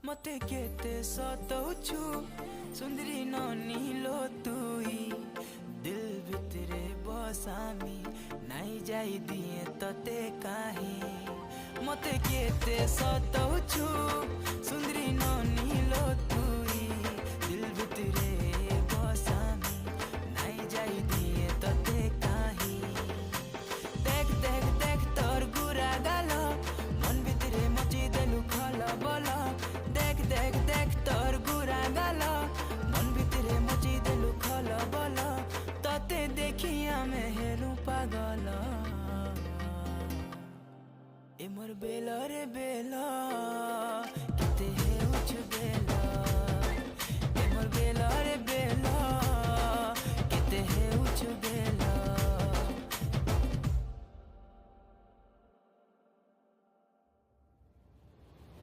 मते केते सतौछु सुंदरी ननिलो तुई दिल भितरे बसामी नाई जाई दिए तते काहे मते केते सतौछु सुंदरी ननिलो तुई दिल भितरे बसामी नाई जाई दिए तते काहे देख देख देख तोर गुरा गालो मन भितरे मची देलु खला बला देख देख देख तोर गुरा गालो मन भितरे मची देलु खला बला तते देखिया में हेलु पागल ए मोर बेल रे